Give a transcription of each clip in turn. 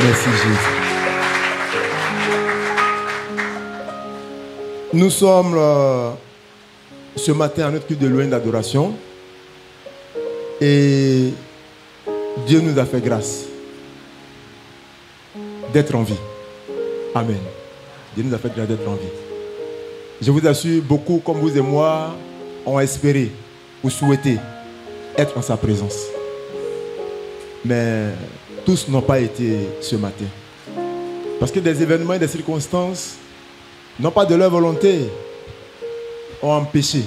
Merci Jésus. Nous sommes ce matin à notre culte de louange d'adoration et Dieu nous a fait grâce d'être en vie. Amen. Dieu nous a fait grâce d'être en vie. Je vous assure, beaucoup comme vous et moi ont espéré ou souhaité être en sa présence. Mais tous n'ont pas été ce matin. Parce que des événements et des circonstances, non pas de leur volonté, ont empêché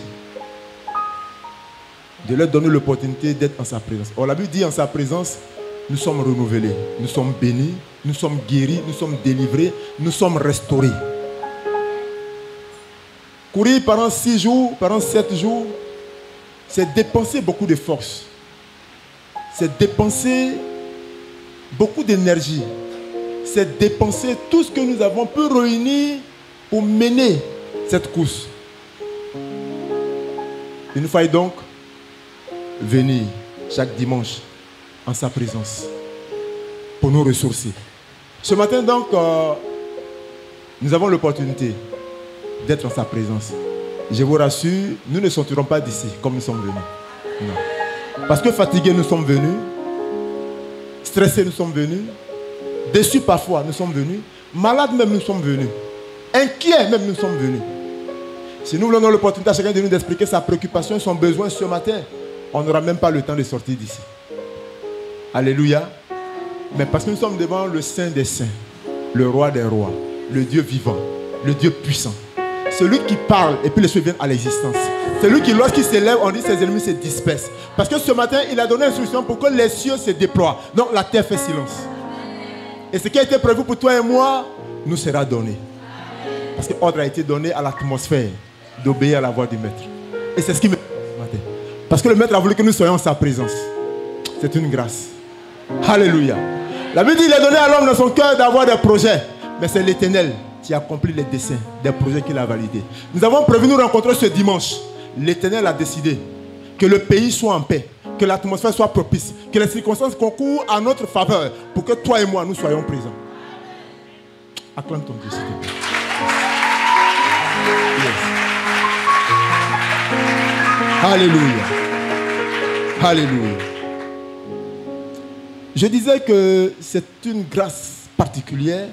de leur donner l'opportunité d'être en sa présence. On l'a vu dit, en sa présence, nous sommes renouvelés, nous sommes bénis, nous sommes guéris, nous sommes délivrés, nous sommes restaurés. Courir pendant 6 jours, pendant 7 jours, c'est dépenser beaucoup de force. C'est dépenser beaucoup d'énergie. C'est dépenser tout ce que nous avons pu réunir pour mener cette course. Il nous faut donc venir chaque dimanche en sa présence pour nous ressourcer. Ce matin donc, nous avons l'opportunité d'être en sa présence. Je vous rassure, nous ne sortirons pas d'ici comme nous sommes venus. Non. Parce que fatigués nous sommes venus, stressés nous sommes venus, déçus parfois nous sommes venus, malades même nous sommes venus, inquiets même nous sommes venus. Si nous voulons l'opportunité à chacun de nous d'expliquer sa préoccupation et son besoin ce matin, on n'aura même pas le temps de sortir d'ici. Alléluia. Mais parce que nous sommes devant le Saint des Saints, le Roi des Rois, le Dieu vivant, le Dieu puissant. Celui qui parle et puis les choses viennent à l'existence. Celui qui, lorsqu'il s'élève, on dit ses ennemis se dispersent. Parce que ce matin, il a donné instruction pour que les cieux se déploient. Donc la terre fait silence. Et ce qui a été prévu pour toi et moi, nous sera donné. Parce que l'ordre a été donné à l'atmosphère d'obéir à la voix du Maître. Et c'est ce qui me fait ce matin. Parce que le Maître a voulu que nous soyons en sa présence. C'est une grâce. Alléluia. La Bible dit qu'il a donné à l'homme dans son cœur d'avoir des projets. Mais c'est l'Éternel qui accomplit les desseins des projets qu'il a validés. Nous avons prévu nous rencontrer ce dimanche. L'Éternel a décidé que le pays soit en paix, que l'atmosphère soit propice, que les circonstances concourent à notre faveur pour que toi et moi nous soyons présents. Acclame ton Dieu, s'il te plaît. Yes. Alléluia. Alléluia. Je disais que c'est une grâce particulière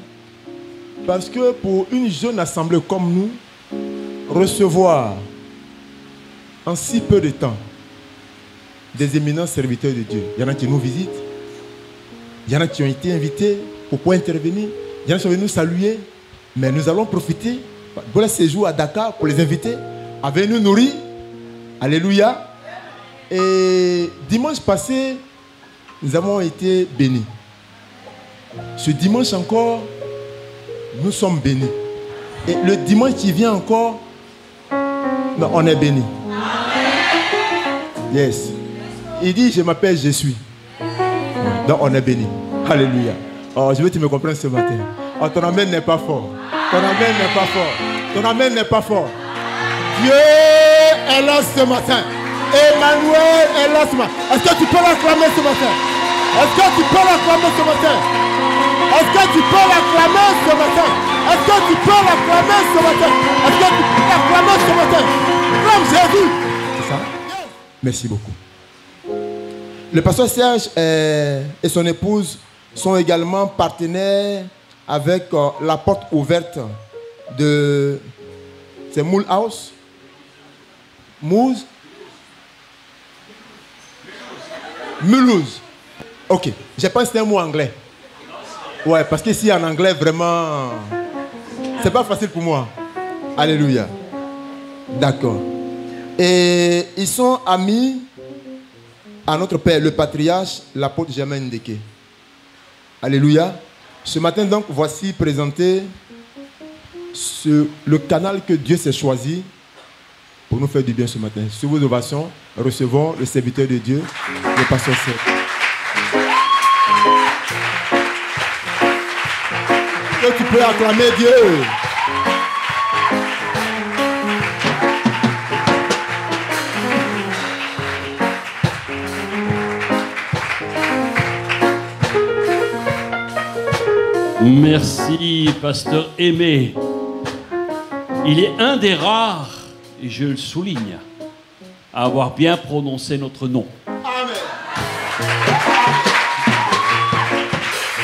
parce que pour une jeune assemblée comme nous, recevoir en si peu de temps des éminents serviteurs de Dieu. Il y en a qui nous visitent, il y en a qui ont été invités pour pouvoir intervenir, il y en a qui sont venus nous saluer, mais nous allons profiter de leur séjour à Dakar pour les inviter à venir nous nourrir. Alléluia. Et dimanche passé, nous avons été bénis. Ce dimanche encore, nous sommes bénis. Et le dimanche qui vient encore, non, on est bénis. Yes. Il dit, je m'appelle, je suis. Donc on est bénis. Alléluia. Oh, je veux que tu me comprennes ce matin. Oh, ton amen n'est pas fort. Ton amen n'est pas fort. Ton amen n'est pas fort. Dieu est là ce matin. Emmanuel est là ce matin. Est-ce que tu peux l'acclamer ce matin? Est-ce que tu peux l'acclamer ce matin? Est-ce que tu peux l'acclamer ce matin? Est-ce que tu peux l'acclamer ce matin? Est-ce que tu peux l'acclamer ce matin? Comme Jésus. C'est ça? Merci beaucoup. Le pasteur Serge et son épouse sont également partenaires avec la porte ouverte de... C'est Moule House? Mulhouse? Mulhouse. Ok. J'ai pas un mot anglais. Ouais, parce qu'ici en anglais, vraiment, c'est pas facile pour moi. Alléluia. D'accord. Et ils sont amis à notre père, le patriarche, l'apôtre Germain Ndeke. Alléluia. Ce matin, donc, voici présenté le canal que Dieu s'est choisi pour nous faire du bien ce matin. Sur vos ovations, recevons le serviteur de Dieu, le pasteur Serge. Que tu peux acclamer Dieu. Merci, pasteur Aimé. Il est un des rares, et je le souligne, à avoir bien prononcé notre nom. Amen.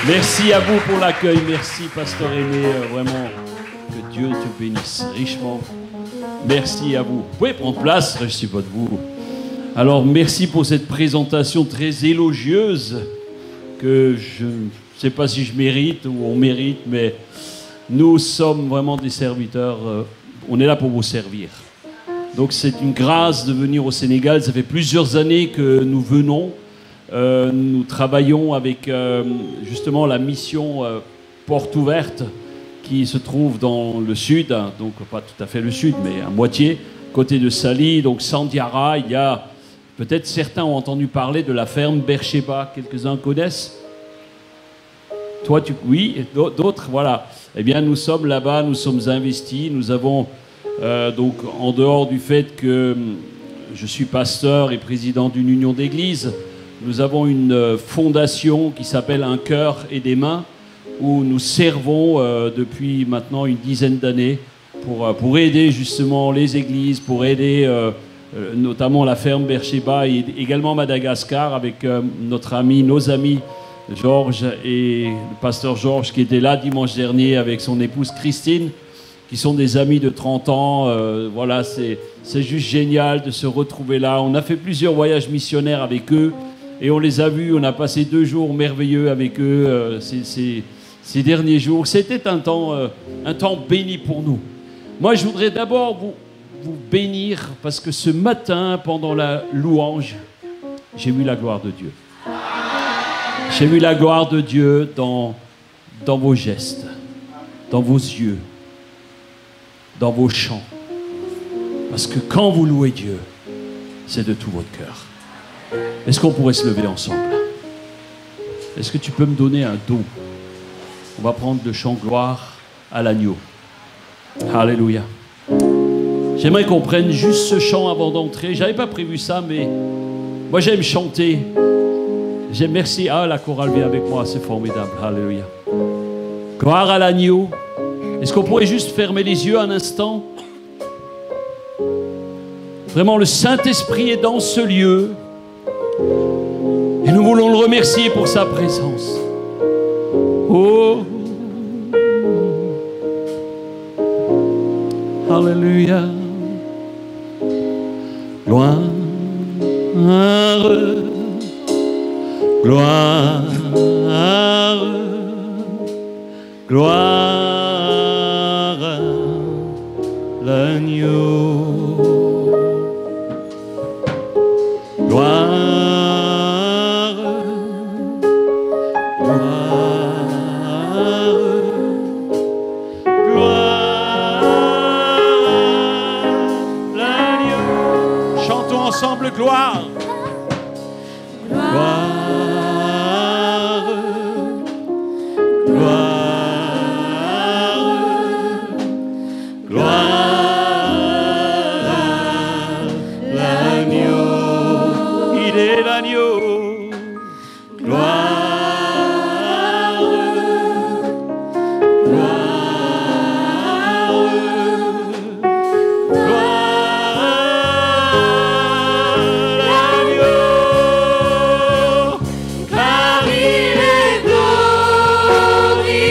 Merci à vous pour l'accueil. Merci, pasteur Aimé. Vraiment, que Dieu te bénisse richement. Merci à vous. Vous pouvez prendre place, je suis pas debout. Alors, merci pour cette présentation très élogieuse que je ne sais pas si je mérite ou on mérite, mais nous sommes vraiment des serviteurs. On est là pour vous servir. Donc, c'est une grâce de venir au Sénégal. Ça fait plusieurs années que nous venons. Nous travaillons avec justement la mission Porte Ouverte qui se trouve dans le sud, hein, donc pas tout à fait le sud, mais à moitié, côté de Sali, donc Sandiara. Il y a peut-être certains ont entendu parler de la ferme Beersheba, quelques-uns connaissent. Toi, oui, et d'autres, voilà. Eh bien, nous sommes là-bas, nous sommes investis, nous avons donc en dehors du fait que je suis pasteur et président d'une union d'église, nous avons une fondation qui s'appelle Un cœur et des mains, où nous servons depuis maintenant une dizaine d'années pour aider justement les églises, pour aider notamment la ferme Beersheba et également Madagascar avec nos amis Georges et le pasteur Georges qui était là dimanche dernier avec son épouse Christine, qui sont des amis de 30 ans. Voilà, c'est juste génial de se retrouver là. On a fait plusieurs voyages missionnaires avec eux. Et on les a vus, on a passé 2 jours merveilleux avec eux ces derniers jours. C'était un temps béni pour nous. Moi, je voudrais d'abord vous bénir parce que ce matin, pendant la louange, j'ai vu la gloire de Dieu. J'ai vu la gloire de Dieu dans vos gestes, dans vos yeux, dans vos chants. Parce que quand vous louez Dieu, c'est de tout votre cœur. Est-ce qu'on pourrait se lever ensemble? Est-ce que tu peux me donner un do? On va prendre le chant gloire à l'agneau. Alléluia. J'aimerais qu'on prenne juste ce chant avant d'entrer. J'avais pas prévu ça, mais moi j'aime chanter. J'aime merci. Ah, la chorale vient avec moi, c'est formidable. Alléluia. Gloire à l'agneau. Est-ce qu'on pourrait juste fermer les yeux un instant? Vraiment, le Saint-Esprit est dans ce lieu. Et nous voulons le remercier pour sa présence. Oh, Alléluia. Gloire, gloire, gloire à l'agneau. Gloire, ensemble, gloire. Gloire, gloire, gloire à l'agneau. Il est l'agneau. Gloire. Car il est glorieux.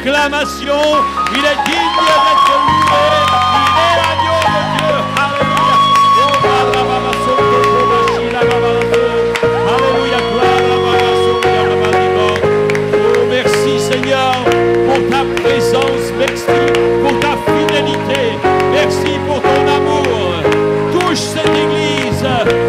l'acclamation. Il est digne d'être loué. Il est l'agneau de Dieu. Alléluia. Alléluia. Oh, merci Seigneur pour ta présence. Merci pour ta fidélité. Merci pour ton amour. Touche cette église.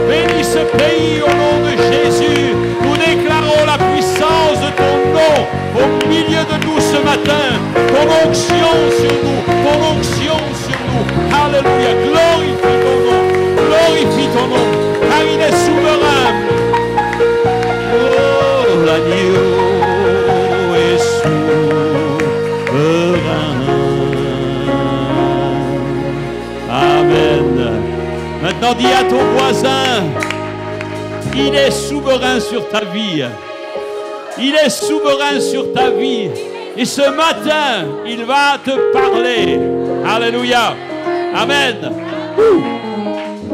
Bénis ce pays au nom de Jésus. Nous déclarons la puissance de ton nom au milieu de nous ce matin. Ton onction sur nous. Ton onction sur nous. Alléluia. Glorifie ton nom. Glorifie ton nom. Car il est souverain. Oh, l'agneau est souverain. Amen. Maintenant, dis à ton voisin, il est souverain sur ta vie. Il est souverain sur ta vie. Et ce matin, il va te parler. Alléluia. Amen.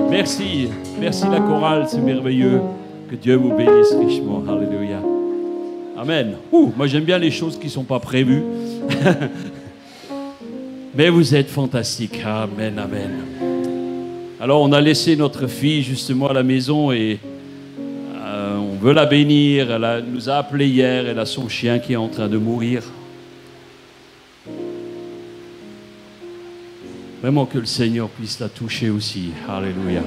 Merci. Merci la chorale, c'est merveilleux. Que Dieu vous bénisse richement. Alléluia. Amen. Moi, j'aime bien les choses qui ne sont pas prévues. Mais vous êtes fantastiques. Amen, amen. Alors, on a laissé notre fille justement à la maison et on veut la bénir. Elle nous a appelé hier. Elle a son chien qui est en train de mourir. Vraiment que le Seigneur puisse la toucher aussi. Alléluia.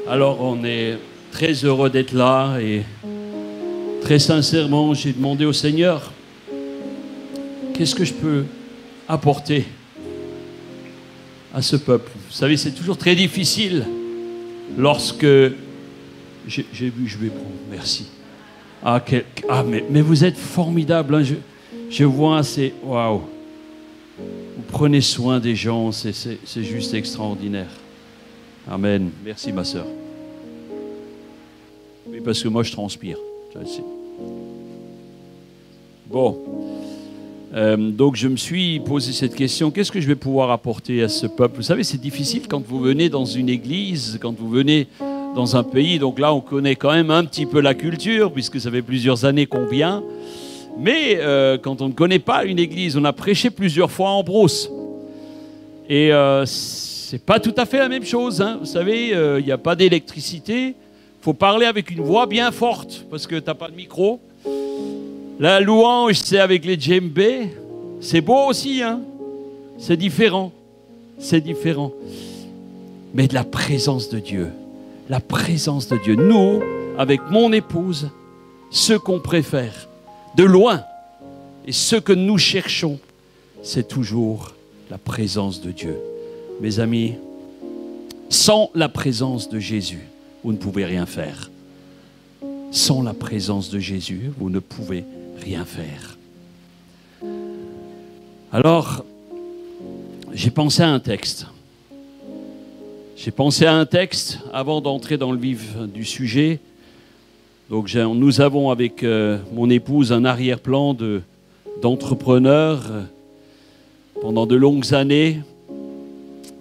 Alors, on est très heureux d'être là et très sincèrement, j'ai demandé au Seigneur, qu'est-ce que je peux apporter à ce peuple? Vous savez, c'est toujours très difficile lorsque... J'ai vu, je vais prendre, merci. Mais vous êtes formidables, hein. Je vois, c'est... Waouh! Vous prenez soin des gens, c'est juste extraordinaire. Amen. Merci, ma sœur. Oui, parce que moi, je transpire. Bon. Donc, je me suis posé cette question. Qu'est-ce que je vais pouvoir apporter à ce peuple? Vous savez, c'est difficile quand vous venez dans une église, quand vous venez dans un pays. Donc là, on connaît quand même un petit peu la culture, puisque ça fait plusieurs années qu'on vient. Mais quand on ne connaît pas une église, on a prêché plusieurs fois en brousse. Et c'est pas tout à fait la même chose, hein. Vous savez, il n'y a pas d'électricité. Il faut parler avec une voix bien forte, parce que tu n'as pas de micro. La louange, c'est avec les djembés. C'est beau aussi, hein. C'est différent. C'est différent. Mais de la présence de Dieu. La présence de Dieu. Nous, avec mon épouse, ce qu'on préfère, de loin, et ce que nous cherchons, c'est toujours la présence de Dieu. Mes amis, sans la présence de Jésus, vous ne pouvez rien faire. Sans la présence de Jésus, vous ne pouvez rien faire. Alors, j'ai pensé à un texte. J'ai pensé à un texte avant d'entrer dans le vif du sujet. Donc, nous avons avec mon épouse un arrière-plan d'entrepreneur pendant de longues années.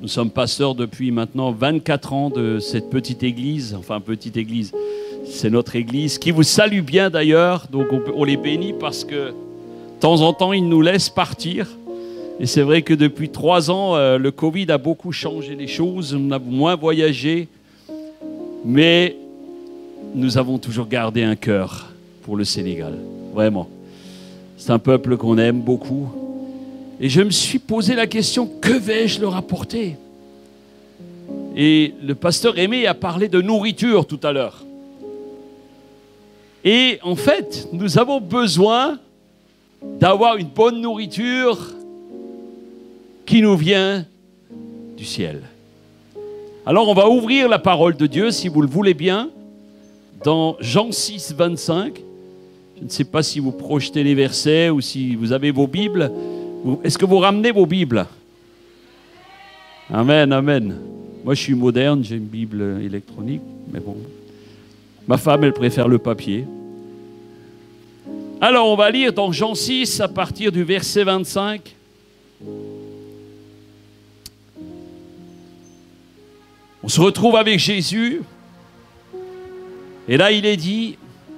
Nous sommes pasteurs depuis maintenant 24 ans de cette petite église. Enfin, petite église, c'est notre église qui vous salue bien d'ailleurs. Donc, on les bénit parce que de temps en temps, ils nous laissent partir. Et c'est vrai que depuis 3 ans, le Covid a beaucoup changé les choses. On a moins voyagé. Mais nous avons toujours gardé un cœur pour le Sénégal. Vraiment. C'est un peuple qu'on aime beaucoup. Et je me suis posé la question, que vais-je leur apporter? Et le pasteur Aimé a parlé de nourriture tout à l'heure. Et en fait, nous avons besoin d'avoir une bonne nourriture qui nous vient du ciel. Alors on va ouvrir la parole de Dieu, si vous le voulez bien, dans Jean 6, 25. Je ne sais pas si vous projetez les versets ou si vous avez vos Bibles. Est-ce que vous ramenez vos Bibles? Amen, amen. Moi, je suis moderne, j'ai une Bible électronique, mais bon. Ma femme, elle préfère le papier. Alors, on va lire dans Jean 6, à partir du verset 25. On se retrouve avec Jésus. Et là, il est dit,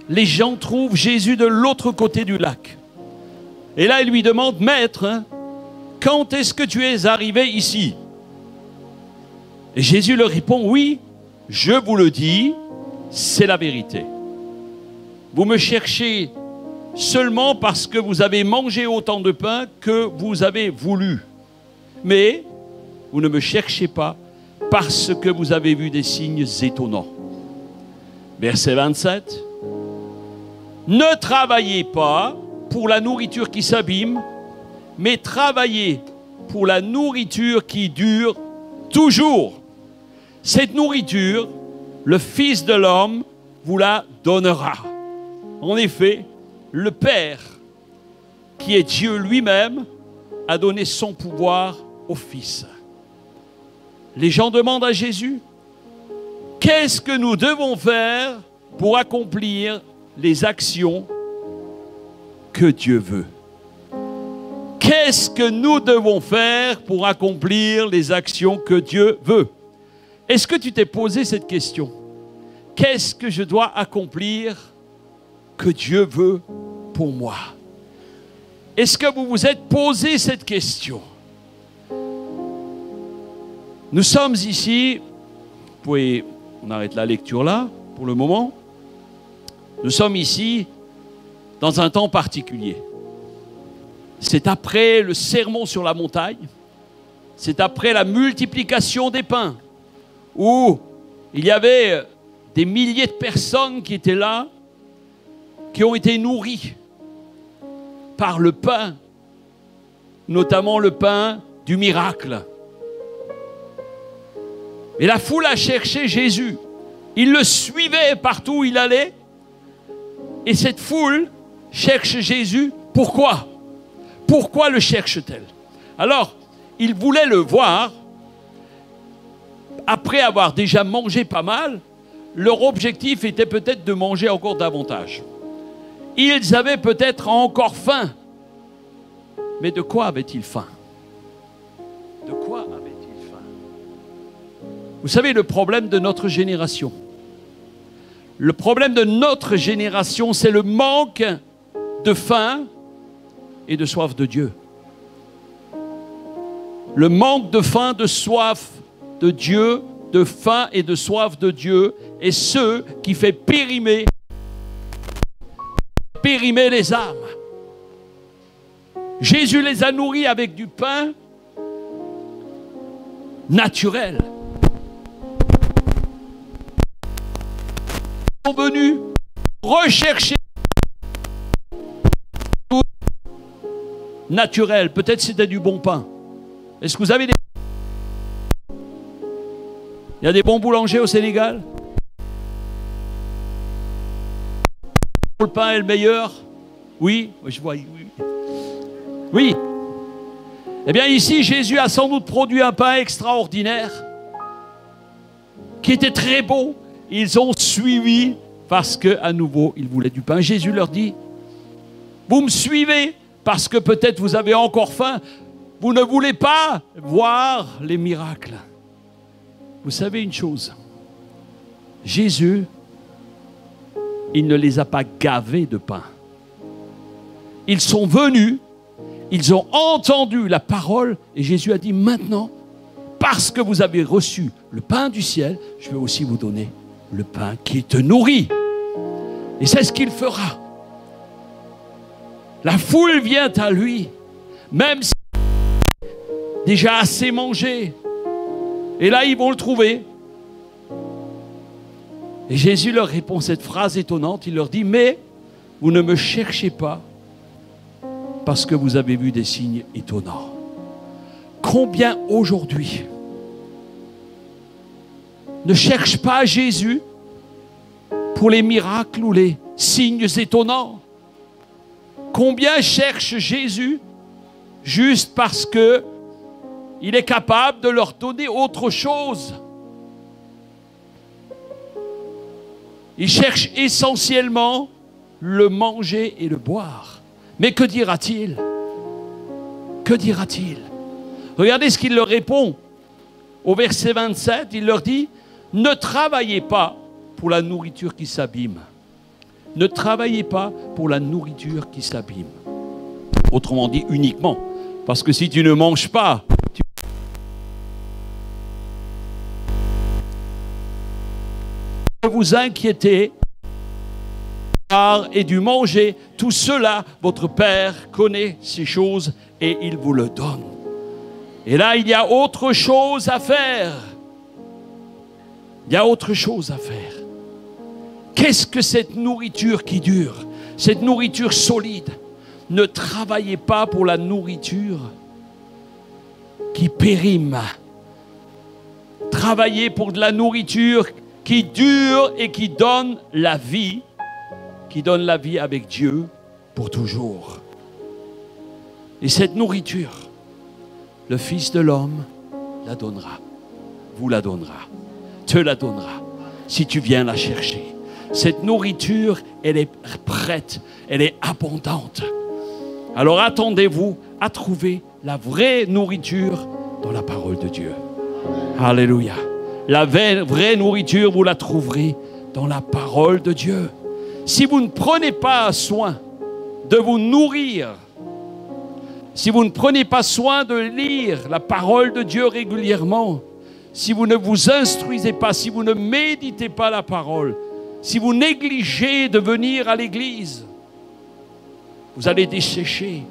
les gens trouvent Jésus de l'autre côté du lac. Et là, il lui demande, Maître, quand est-ce que tu es arrivé ici? Et Jésus leur répond, oui, je vous le dis, c'est la vérité. Vous me cherchez seulement parce que vous avez mangé autant de pain que vous avez voulu. Mais vous ne me cherchez pas parce que vous avez vu des signes étonnants. Verset 27. Ne travaillez pas pour la nourriture qui s'abîme, mais travaillez pour la nourriture qui dure toujours. Cette nourriture, le Fils de l'homme vous la donnera. En effet, le Père, qui est Dieu lui-même, a donné son pouvoir au Fils. Les gens demandent à Jésus, qu'est-ce que nous devons faire pour accomplir les actions que Dieu veut? Qu'est-ce que nous devons faire pour accomplir les actions que Dieu veut? Est-ce que tu t'es posé cette question? Qu'est-ce que je dois accomplir que Dieu veut pour moi? Est-ce que vous vous êtes posé cette question? Nous sommes ici, on arrête la lecture là pour le moment. Nous sommes ici dans un temps particulier. C'est après le sermon sur la montagne, c'est après la multiplication des pains, où il y avait des milliers de personnes qui étaient là, qui ont été nourries par le pain, notamment le pain du miracle. Et la foule a cherché Jésus. Il le suivait partout où il allait. Et cette foule cherche Jésus. Pourquoi? Pourquoi le cherche-t-elle? Alors, ils voulaient le voir. Après avoir déjà mangé pas mal, leur objectif était peut-être de manger encore davantage. Ils avaient peut-être encore faim. Mais de quoi avaient-ils faim? De quoi avaient-ils faim? Vous savez, le problème de notre génération, le problème de notre génération, c'est le manque de faim et de soif de Dieu. Le manque de faim, de soif de Dieu, de faim et de soif de Dieu est ce qui fait périmer les âmes. Jésus les a nourris avec du pain naturel. Ils sont venus rechercher naturel. Peut-être c'était du bon pain. Est-ce que vous avez des... Il y a des bons boulangers au Sénégal? Le pain est le meilleur? Oui, je vois. Oui. Eh bien ici, Jésus a sans doute produit un pain extraordinaire qui était très beau. Ils ont suivi parce qu'à nouveau, ils voulaient du pain. Jésus leur dit, vous me suivez parce que peut-être vous avez encore faim. Vous ne voulez pas voir les miracles. Vous savez une chose, Jésus, il ne les a pas gavés de pain. Ils sont venus, ils ont entendu la parole et Jésus a dit maintenant, parce que vous avez reçu le pain du ciel, je vais aussi vous donner le pain qui te nourrit. Et c'est ce qu'il fera. La foule vient à lui, même si déjà assez mangé. Et là, ils vont le trouver. Et Jésus leur répond cette phrase étonnante. Il leur dit, mais vous ne me cherchez pas parce que vous avez vu des signes étonnants. Combien aujourd'hui ne cherchent pas Jésus pour les miracles ou les signes étonnants? Combien cherchent Jésus juste parce que il est capable de leur donner autre chose? Il cherche essentiellement le manger et le boire. Mais que dira-t-il? Que dira-t-il? Regardez ce qu'il leur répond. Au verset 27, il leur dit, ne travaillez pas pour la nourriture qui s'abîme. Ne travaillez pas pour la nourriture qui s'abîme. autrement dit uniquement. Parce que si tu ne manges pas, vous inquiétez et du manger, tout cela, votre Père connaît ces choses et il vous le donne. Et là, il y a autre chose à faire. Il y a autre chose à faire. Qu'est-ce que cette nourriture qui dure, cette nourriture solide? Ne travaillez pas pour la nourriture qui périme. Travaillez pour de la nourriture qui dure et qui donne la vie avec Dieu pour toujours. Et cette nourriture, le Fils de l'homme la donnera, vous la donnera, te la donnera, si tu viens la chercher. Cette nourriture, elle est prête, elle est abondante. Alors attendez-vous à trouver la vraie nourriture dans la parole de Dieu. Alléluia. La vraie nourriture, vous la trouverez dans la parole de Dieu. Si vous ne prenez pas soin de vous nourrir, si vous ne prenez pas soin de lire la parole de Dieu régulièrement, si vous ne vous instruisez pas, si vous ne méditez pas la parole, si vous négligez de venir à l'église, vous allez dessécher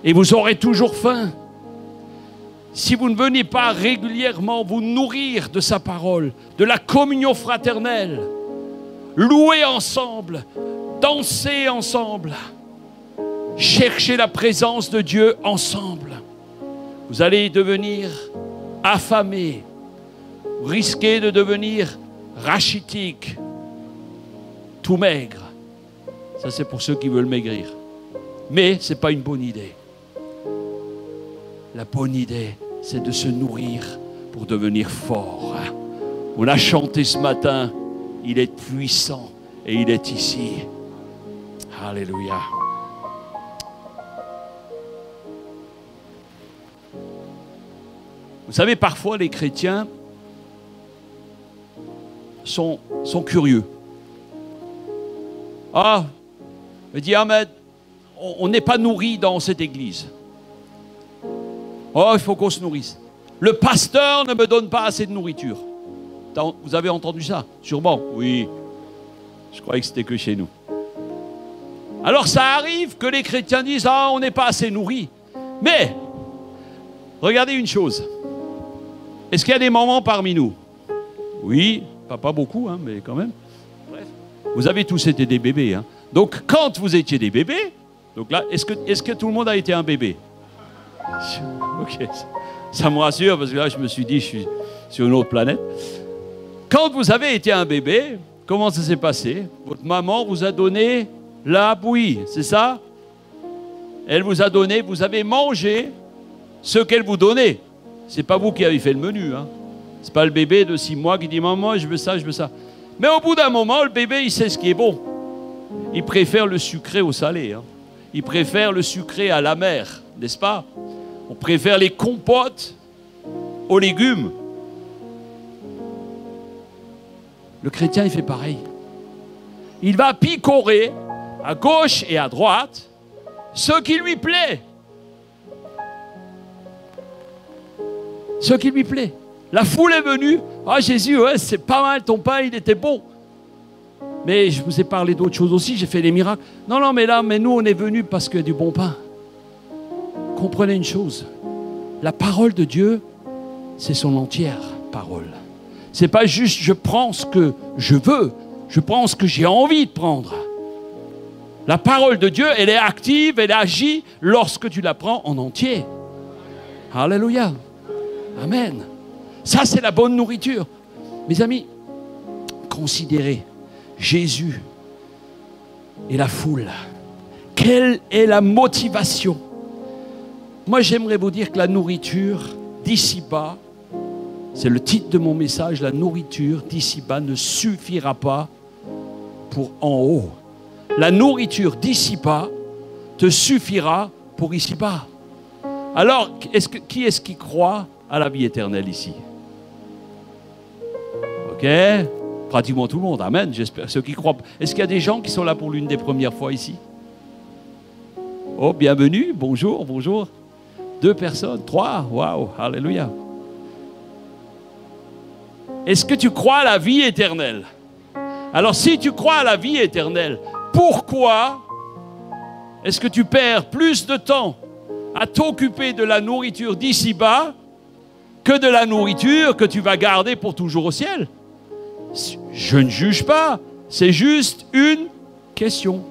et vous aurez toujours faim. Si vous ne venez pas régulièrement vous nourrir de sa parole, de la communion fraternelle, louer ensemble, danser ensemble, chercher la présence de Dieu ensemble, vous allez devenir affamés, vous risquez de devenir rachitique, tout maigre. Ça, c'est pour ceux qui veulent maigrir. Mais ce n'est pas une bonne idée. La bonne idée, c'est de se nourrir pour devenir fort. On a chanté ce matin, il est puissant et il est ici. Alléluia. Vous savez, parfois les chrétiens sont curieux. Ah, me dit Ahmed, on n'est pas nourri dans cette église. Oh, il faut qu'on se nourrisse. Le pasteur ne me donne pas assez de nourriture. Vous avez entendu ça? Sûrement. Oui. Je croyais que c'était que chez nous. Alors ça arrive que les chrétiens disent « Ah, on n'est pas assez nourris. » Mais, regardez une chose. Est-ce qu'il y a des mamans parmi nous? Oui, pas beaucoup, hein, mais quand même. Bref. Vous avez tous été des bébés. Hein. Donc, quand vous étiez des bébés, donc là, est-ce que tout le monde a été un bébé? Ok, ça me rassure parce que là, je me suis dit, je suis sur une autre planète. Quand vous avez été un bébé, comment ça s'est passé? Votre maman vous a donné la bouillie, c'est ça? Elle vous a donné, vous avez mangé ce qu'elle vous donnait. C'est pas vous qui avez fait le menu. Hein. C'est pas le bébé de 6 mois qui dit « Maman, je veux ça, je veux ça ». Mais au bout d'un moment, le bébé, il sait ce qui est bon. Il préfère le sucré au salé. Hein. Il préfère le sucré à l'amer, n'est-ce pas? On préfère les compotes aux légumes. Le chrétien, il fait pareil. Il va picorer à gauche et à droite ce qui lui plaît. Ce qui lui plaît. La foule est venue. Ah, Jésus, ouais, c'est pas mal, ton pain, il était bon. Mais je vous ai parlé d'autres choses aussi, j'ai fait des miracles. Non, mais nous, on est venus parce qu'il y a du bon pain. Comprenez une chose. La parole de Dieu, c'est son entière parole. C'est pas juste je prends ce que je veux, je prends ce que j'ai envie de prendre. La parole de Dieu, elle est active, elle agit lorsque tu la prends en entier. Alléluia. Amen. Ça, c'est la bonne nourriture. Mes amis, considérez Jésus et la foule. Quelle est la motivation? Moi, j'aimerais vous dire que la nourriture d'ici-bas, c'est le titre de mon message, la nourriture d'ici-bas ne suffira pas pour en haut. La nourriture d'ici-bas te suffira pour ici-bas. Alors, qui est-ce qui croit à la vie éternelle ici? Ok? Pratiquement tout le monde. Amen. J'espère. Ceux qui croient. Est-ce qu'il y a des gens qui sont là pour l'une des premières fois ici? Oh, bienvenue, bonjour, bonjour. 2 personnes, 3, waouh, alléluia. Est-ce que tu crois à la vie éternelle? Alors si tu crois à la vie éternelle, pourquoi est-ce que tu perds plus de temps à t'occuper de la nourriture d'ici-bas que de la nourriture que tu vas garder pour toujours au ciel? Je ne juge pas, c'est juste une question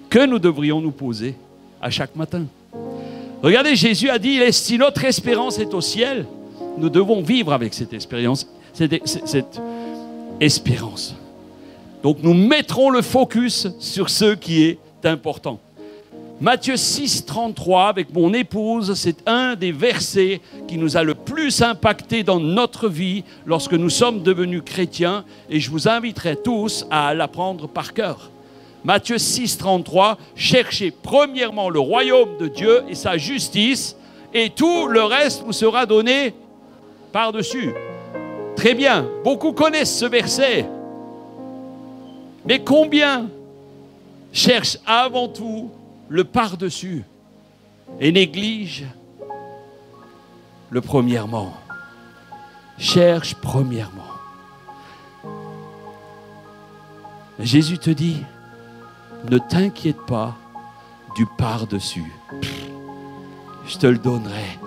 que nous devrions nous poser à chaque matin. Regardez, Jésus a dit, si notre espérance est au ciel, nous devons vivre avec cette espérance. Donc nous mettrons le focus sur ce qui est important. Matthieu 6, 33, avec mon épouse, c'est un des versets qui nous a le plus impacté dans notre vie lorsque nous sommes devenus chrétiens, et je vous inviterai tous à l'apprendre par cœur. Matthieu 6, 33, cherchez premièrement le royaume de Dieu et sa justice, et tout le reste vous sera donné par-dessus. Très bien, beaucoup connaissent ce verset. Mais combien cherchent avant tout le par-dessus et négligent le premièrement? Cherche premièrement. Jésus te dit, ne t'inquiète pas du par-dessus. Je te le donnerai.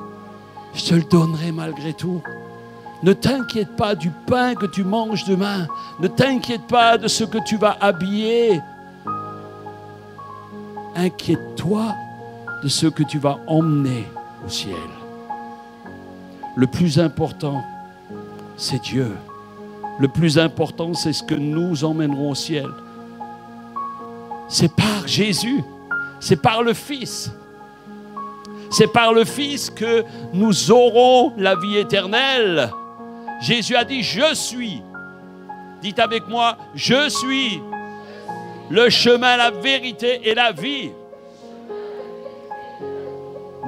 Je te le donnerai malgré tout. Ne t'inquiète pas du pain que tu manges demain. Ne t'inquiète pas de ce que tu vas habiller. Inquiète-toi de ce que tu vas emmener au ciel. Le plus important, c'est Dieu. Le plus important, c'est ce que nous emmènerons au ciel. C'est par Jésus, c'est par le Fils. C'est par le Fils que nous aurons la vie éternelle. Jésus a dit, je suis. Dites avec moi, je suis le chemin, la vérité et la vie.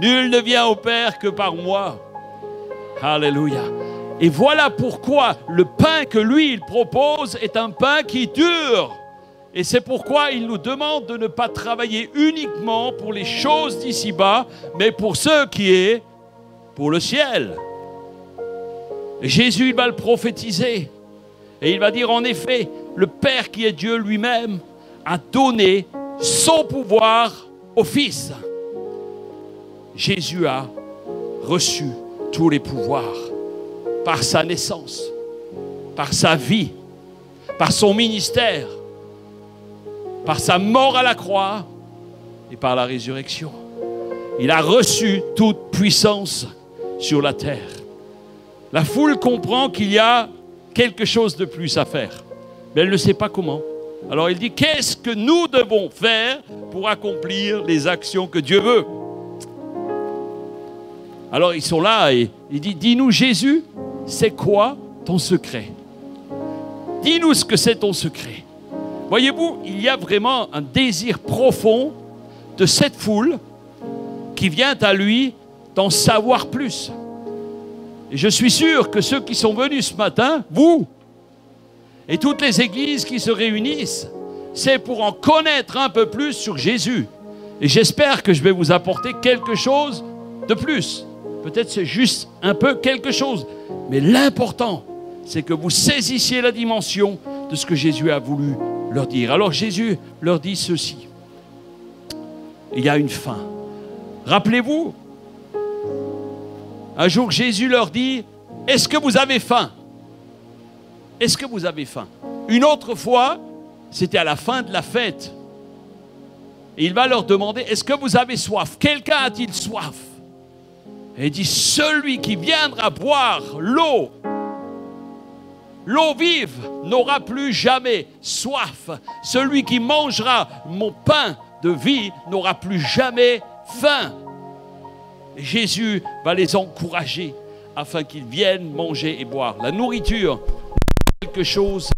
Nul ne vient au Père que par moi. Alléluia. Et voilà pourquoi le pain que lui, il propose est un pain qui dure. Et c'est pourquoi il nous demande de ne pas travailler uniquement pour les choses d'ici-bas, mais pour ce qui est pour le ciel. Et Jésus, il va le prophétiser. Et il va dire, en effet, le Père qui est Dieu lui-même a donné son pouvoir au Fils. Jésus a reçu tous les pouvoirs par sa naissance, par sa vie, par son ministère, par sa mort à la croix et par la résurrection. Il a reçu toute puissance sur la terre. La foule comprend qu'il y a quelque chose de plus à faire, mais elle ne sait pas comment. Alors il dit, qu'est-ce que nous devons faire pour accomplir les actions que Dieu veut? Alors ils sont là et il dit, dis-nous Jésus, c'est quoi ton secret? Dis-nous ce que c'est ton secret. Voyez-vous, il y a vraiment un désir profond de cette foule qui vient à lui d'en savoir plus. Et je suis sûr que ceux qui sont venus ce matin, vous, et toutes les églises qui se réunissent, c'est pour en connaître un peu plus sur Jésus. Et j'espère que je vais vous apporter quelque chose de plus. Peut-être c'est juste un peu quelque chose. Mais l'important, c'est que vous saisissiez la dimension de ce que Jésus a voulu leur dire. Alors Jésus leur dit ceci. Il y a une fin. Rappelez-vous, un jour Jésus leur dit, est-ce que vous avez faim? Est-ce que vous avez faim? Une autre fois, c'était à la fin de la fête. Et il va leur demander, est-ce que vous avez soif? Quelqu'un a-t-il soif? Et il dit, celui qui viendra boire l'eau vive n'aura plus jamais soif. Celui qui mangera mon pain de vie n'aura plus jamais faim. Et Jésus va les encourager afin qu'ils viennent manger et boire. La nourriture, c'est quelque chose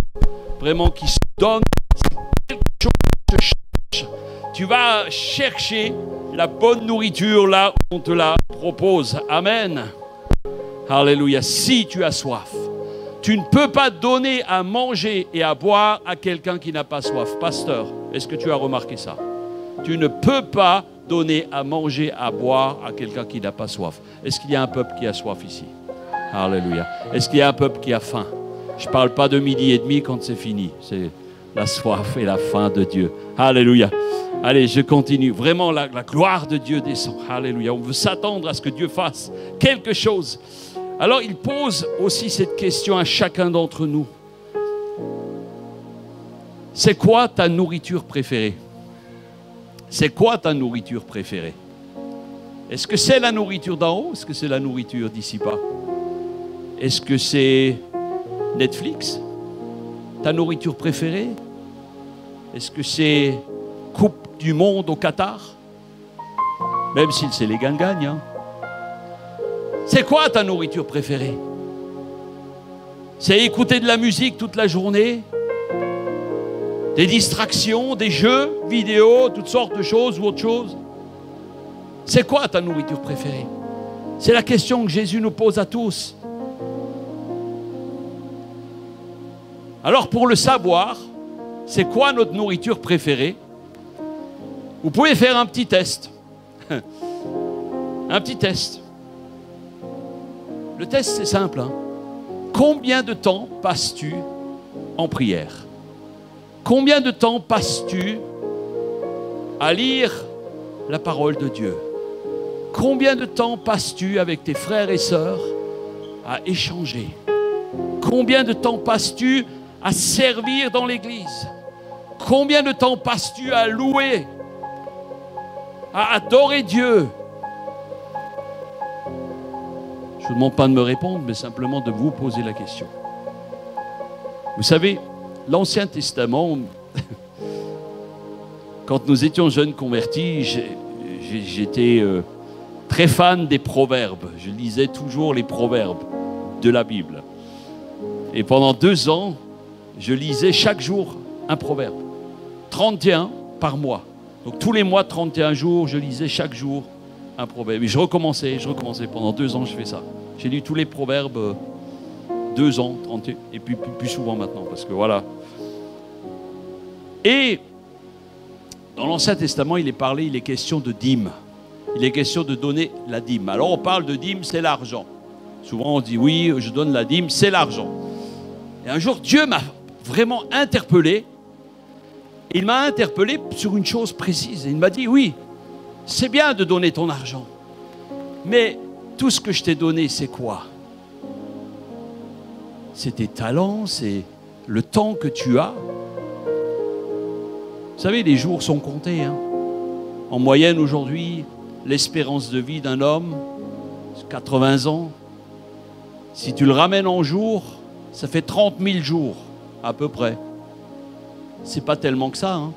vraiment qui se donne, c'est quelque chose qui se cherche. Tu vas chercher la bonne nourriture là où on te la propose. Amen. Alléluia. Si tu as soif, tu ne peux pas donner à manger et à boire à quelqu'un qui n'a pas soif. Pasteur, est-ce que tu as remarqué ça? Tu ne peux pas donner à manger, à boire à quelqu'un qui n'a pas soif. Est-ce qu'il y a un peuple qui a soif ici? Alléluia. Est-ce qu'il y a un peuple qui a faim? Je ne parle pas de 12h30 quand c'est fini. C'est la soif et la faim de Dieu. Alléluia. Allez, je continue. Vraiment, la gloire de Dieu descend. Alléluia. On veut s'attendre à ce que Dieu fasse quelque chose. Alors, il pose aussi cette question à chacun d'entre nous. C'est quoi ta nourriture préférée? C'est quoi ta nourriture préférée? Est-ce que c'est la nourriture d'en haut? Est-ce que c'est la nourriture d'ici-bas? Est-ce que c'est Netflix? Ta nourriture préférée? Est-ce que c'est Coupe du Monde au Qatar? Même si c'est les gagne-gagne. Hein. C'est quoi ta nourriture préférée? C'est écouter de la musique toute la journée? Des distractions, des jeux vidéo, toutes sortes de choses ou autre chose? C'est quoi ta nourriture préférée? C'est la question que Jésus nous pose à tous. Alors pour le savoir, c'est quoi notre nourriture préférée? Vous pouvez faire un petit test. Un petit test. Le test c'est simple. Hein? Combien de temps passes-tu en prière? Combien de temps passes-tu à lire la parole de Dieu? Combien de temps passes-tu avec tes frères et sœurs à échanger? Combien de temps passes-tu à servir dans l'église? Combien de temps passes-tu à louer, à adorer Dieu? Je ne vous demande pas de me répondre, mais simplement de vous poser la question. Vous savez, l'Ancien Testament, quand nous étions jeunes convertis, j'étais très fan des proverbes. Je lisais toujours les proverbes de la Bible. Et pendant 2 ans, je lisais chaque jour un proverbe. 31 par mois. Donc tous les mois, 31 jours, je lisais chaque jour un proverbe. Et je recommençais. Pendant 2 ans, je fais ça. J'ai lu tous les proverbes 2 ans, 31, et puis plus souvent maintenant, parce que voilà. Et dans l'Ancien Testament, il est question de dîme. Il est question de donner la dîme. Alors on parle de dîme, c'est l'argent. Souvent on dit oui, je donne la dîme, c'est l'argent. Et un jour, Dieu m'a vraiment interpellé. Il m'a interpellé sur une chose précise. Il m'a dit, oui, c'est bien de donner ton argent. Mais tout ce que je t'ai donné, c'est quoi? C'est tes talents, c'est le temps que tu as. Vous savez, les jours sont comptés. Hein. En moyenne, aujourd'hui, l'espérance de vie d'un homme, c'est 80 ans. Si tu le ramènes en jours, ça fait 30 000 jours, à peu près. C'est pas tellement que ça. Hein.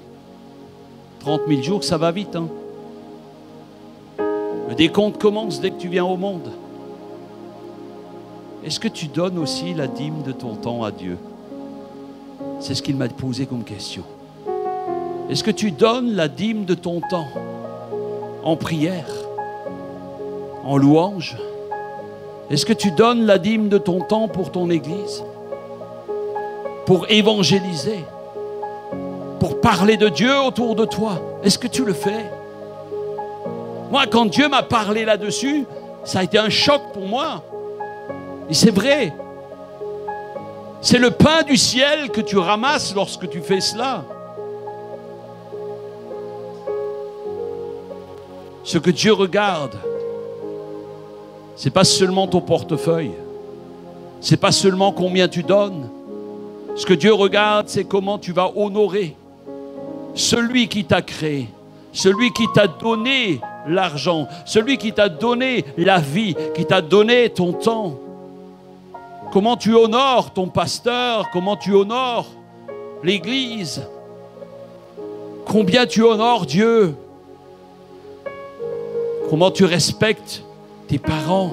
30 000 jours, ça va vite. Hein. Le décompte commence dès que tu viens au monde. Est-ce que tu donnes aussi la dîme de ton temps à Dieu? C'est ce qu'il m'a posé comme question. Est-ce que tu donnes la dîme de ton temps en prière, en louange? Est-ce que tu donnes la dîme de ton temps pour ton église, pour évangéliser, pour parler de Dieu autour de toi? Est-ce que tu le fais? Moi, quand Dieu m'a parlé là-dessus, ça a été un choc pour moi. Et c'est vrai. C'est le pain du ciel que tu ramasses lorsque tu fais cela. Ce que Dieu regarde, c'est pas seulement ton portefeuille. C'est pas seulement combien tu donnes. Ce que Dieu regarde, c'est comment tu vas honorer celui qui t'a créé, celui qui t'a donné l'argent, celui qui t'a donné la vie, qui t'a donné ton temps. Comment tu honores ton pasteur, comment tu honores l'église, combien tu honores Dieu, comment tu respectes tes parents.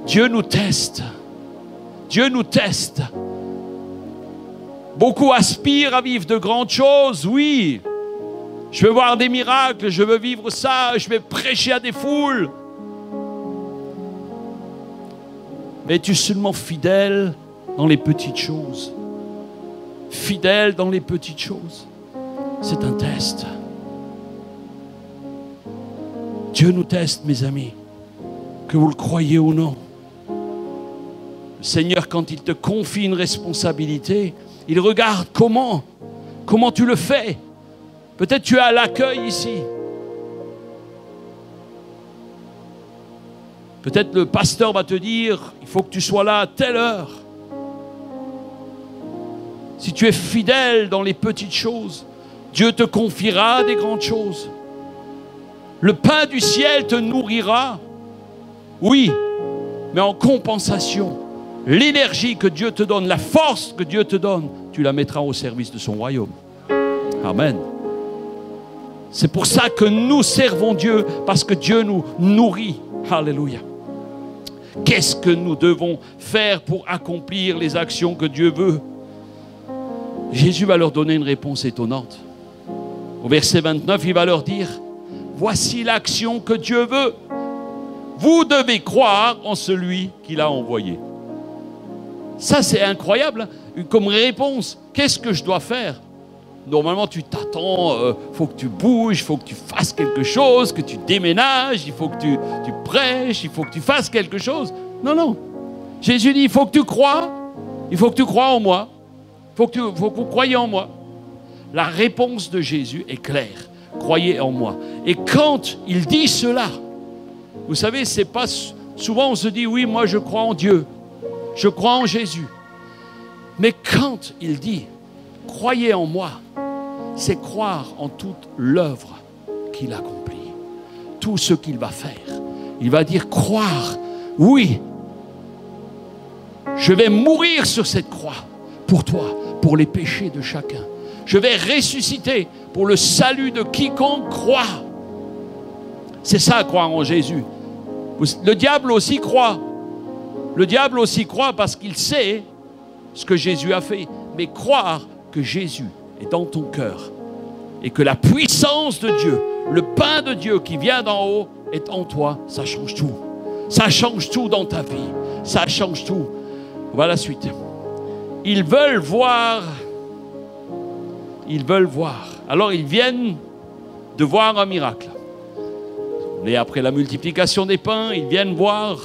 Dieu nous teste. Dieu nous teste. Beaucoup aspirent à vivre de grandes choses, oui. Je veux voir des miracles, je veux vivre ça, je vais prêcher à des foules. Mais es-tu seulement fidèle dans les petites choses? Fidèle dans les petites choses. C'est un test. Dieu nous teste, mes amis, que vous le croyez ou non. Le Seigneur, quand il te confie une responsabilité, il regarde comment tu le fais. Peut-être tu es à l'accueil ici. Peut-être le pasteur va te dire, il faut que tu sois là à telle heure. Si tu es fidèle dans les petites choses, Dieu te confiera des grandes choses. Le pain du ciel te nourrira, oui, mais en compensation, l'énergie que Dieu te donne, la force que Dieu te donne, tu la mettras au service de son royaume. Amen. C'est pour ça que nous servons Dieu, parce que Dieu nous nourrit. Alléluia. Qu'est-ce que nous devons faire pour accomplir les actions que Dieu veut? Jésus va leur donner une réponse étonnante. Au verset 29, il va leur dire, voici l'action que Dieu veut. Vous devez croire en celui qu'il a envoyé. Ça, c'est incroyable comme réponse. Qu'est-ce que je dois faire? Normalement, tu t'attends, faut que tu bouges, il faut que tu fasses quelque chose, que tu déménages, il faut que tu prêches, il faut que tu fasses quelque chose. Non, non. Jésus dit, il faut que tu crois en moi. Il faut que vous croyiez en moi. La réponse de Jésus est claire. Croyez en moi. Et quand il dit cela, vous savez, c'est pas souvent on se dit, oui, moi je crois en Dieu. Je crois en Jésus. Mais quand il dit, croyez en moi, c'est croire en toute l'œuvre qu'il accomplit, tout ce qu'il va faire. Il va dire croire, oui, je vais mourir sur cette croix pour toi, pour les péchés de chacun. Je vais ressusciter pour le salut de quiconque croit. C'est ça, croire en Jésus. Le diable aussi croit. Le diable aussi croit parce qu'il sait ce que Jésus a fait. Mais croire que Jésus est dans ton cœur et que la puissance de Dieu, le pain de Dieu qui vient d'en haut est en toi, ça change tout. Ça change tout dans ta vie. Ça change tout. Voilà la suite. Ils veulent voir. Ils veulent voir. Alors ils viennent de voir un miracle. Et après la multiplication des pains, ils viennent voir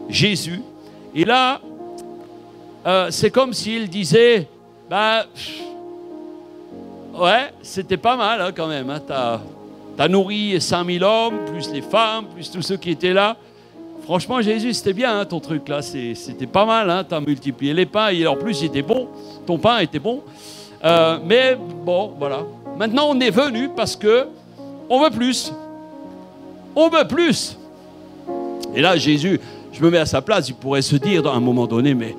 Jésus. Et là, c'est comme s'il disait, ouais, c'était pas mal hein, quand même. Hein. T'as nourri 5000 hommes, plus les femmes, plus tous ceux qui étaient là. Franchement, Jésus, c'était bien hein, ton truc là. C'était pas mal. Hein. T'as multiplié les pains et en plus, il était bon. Ton pain était bon. Mais bon, voilà. Maintenant, on est venu parce que on veut plus. On veut plus. Et là, Jésus, je me mets à sa place, il pourrait se dire à un moment donné, mais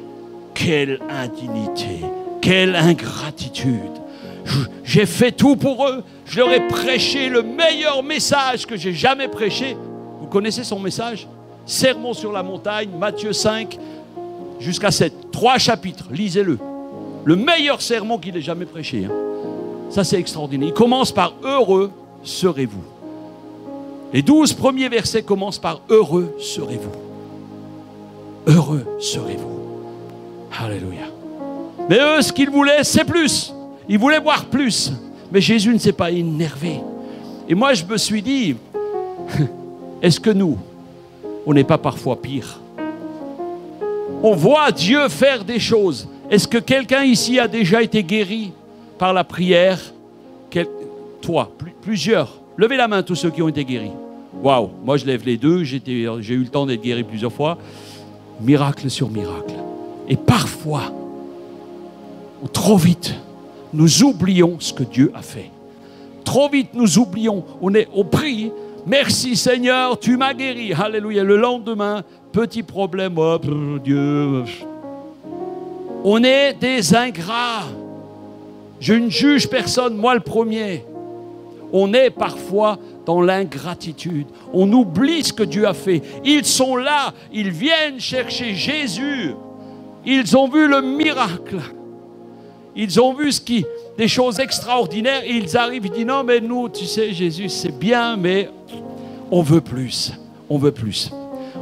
quelle indignité, quelle ingratitude. J'ai fait tout pour eux. Je leur ai prêché le meilleur message que j'ai jamais prêché. Vous connaissez son message? Sermon sur la montagne, Matthieu 5 jusqu'à 7. 3 chapitres, lisez-le. Le meilleur sermon qu'il ait jamais prêché. Hein. Ça, c'est extraordinaire. Il commence par « Heureux serez-vous ». Les 12 premiers versets commencent par « Heureux serez-vous ». Heureux serez-vous. Alléluia. Mais eux, ce qu'ils voulaient, c'est plus. Ils voulaient voir plus. Mais Jésus ne s'est pas énervé. Et moi, je me suis dit, est-ce que nous, on n'est pas parfois pire? On voit Dieu faire des choses. Est-ce que quelqu'un ici a déjà été guéri par la prière? Toi, plusieurs. Levez la main tous ceux qui ont été guéris. Waouh, moi je lève les deux, j'ai eu le temps d'être guéri plusieurs fois. Miracle sur miracle. Et parfois, trop vite, nous oublions ce que Dieu a fait. Trop vite, nous oublions. On prie, merci Seigneur, tu m'as guéri. Alléluia. Le lendemain, petit problème, oh, Dieu. On est des ingrats. Je ne juge personne, moi le premier. On est parfois dans l'ingratitude. On oublie ce que Dieu a fait. Ils sont là, ils viennent chercher Jésus. Ils ont vu le miracle. Ils ont vu des choses extraordinaires. Et ils arrivent, ils disent non mais nous, tu sais Jésus, c'est bien, mais on veut plus. On veut plus.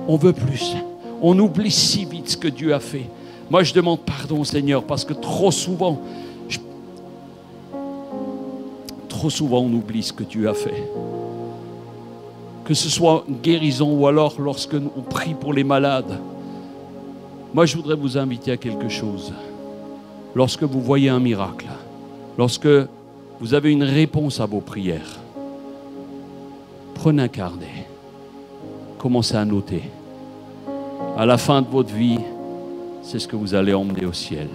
On veut plus. On oublie si vite ce que Dieu a fait. Moi je demande pardon Seigneur parce que trop souvent on oublie ce que Dieu a fait. que ce soit une guérison ou alors lorsque on prie pour les malades. Moi, je voudrais vous inviter à quelque chose. Lorsque vous voyez un miracle, lorsque vous avez une réponse à vos prières, prenez un carnet, commencez à noter. À la fin de votre vie, c'est ce que vous allez emmener au ciel.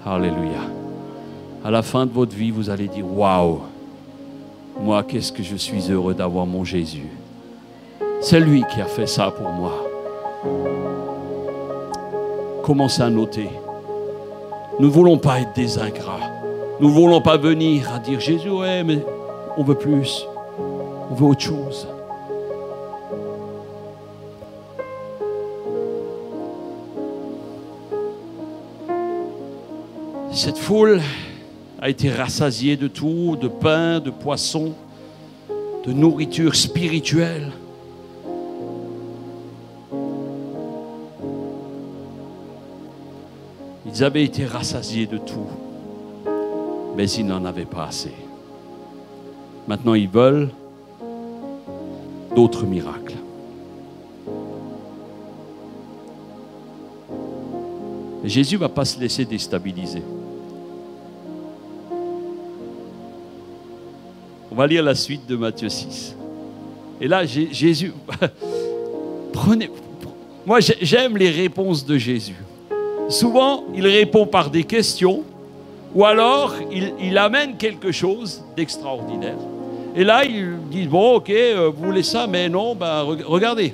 Alléluia. À la fin de votre vie, vous allez dire, waouh, moi, qu'est-ce que je suis heureux d'avoir mon Jésus. C'est lui qui a fait ça pour moi. Commencez à noter. Nous ne voulons pas être des ingrats. Nous ne voulons pas venir à dire, Jésus, ouais, mais on veut plus. On veut autre chose. Cette foule a été rassasiée de tout, de pain, de poisson, de nourriture spirituelle. Ils avaient été rassasiés de tout, mais ils n'en avaient pas assez. Maintenant, ils veulent d'autres miracles. Et Jésus ne va pas se laisser déstabiliser. On va lire la suite de Matthieu 6. Et là, Jésus... Moi, j'aime les réponses de Jésus. Souvent, il répond par des questions ou alors il amène quelque chose d'extraordinaire. Et là, il dit, bon, ok, vous voulez ça, mais non, ben, regardez.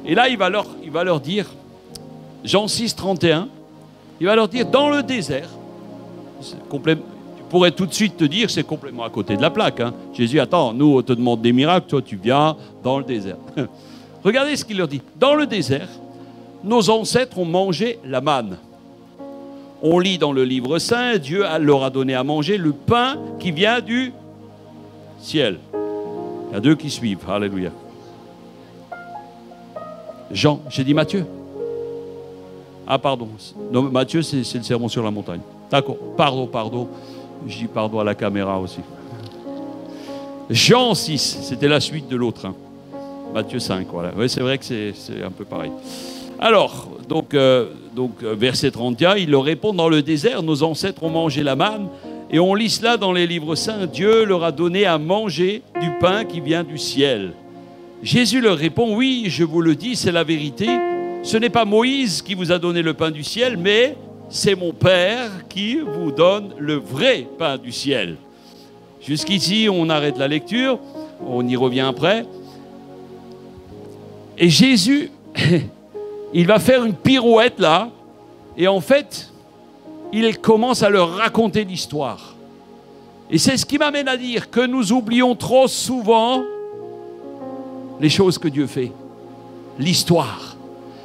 Et là, il va leur dire, Jean 6, 31, il va leur dire, dans le désert, tu pourrais tout de suite te dire, c'est complètement à côté de la plaque. Hein. Jésus, attends, nous, on te demande des miracles, toi, tu viens dans le désert. Regardez ce qu'il leur dit. Dans le désert, nos ancêtres ont mangé la manne. On lit dans le livre saint, Dieu leur a donné à manger le pain qui vient du ciel. Il y a deux qui suivent. Alléluia. Jean, j'ai dit Matthieu. Ah, pardon. Non, Matthieu, c'est le sermon sur la montagne. D'accord. Pardon. Je dis pardon à la caméra aussi. Jean 6, c'était la suite de l'autre. Hein. Matthieu 5, voilà. Oui, c'est vrai que c'est un peu pareil. Alors, donc, verset 31, il leur répond, dans le désert, nos ancêtres ont mangé la manne, et on lit cela dans les livres saints, Dieu leur a donné à manger du pain qui vient du ciel. Jésus leur répond, oui, je vous le dis, c'est la vérité, ce n'est pas Moïse qui vous a donné le pain du ciel, mais c'est mon Père qui vous donne le vrai pain du ciel. Jusqu'ici, on arrête la lecture, on y revient après. Et Jésus... il va faire une pirouette là, et en fait, il commence à leur raconter l'histoire. Et c'est ce qui m'amène à dire que nous oublions trop souvent les choses que Dieu fait. L'histoire.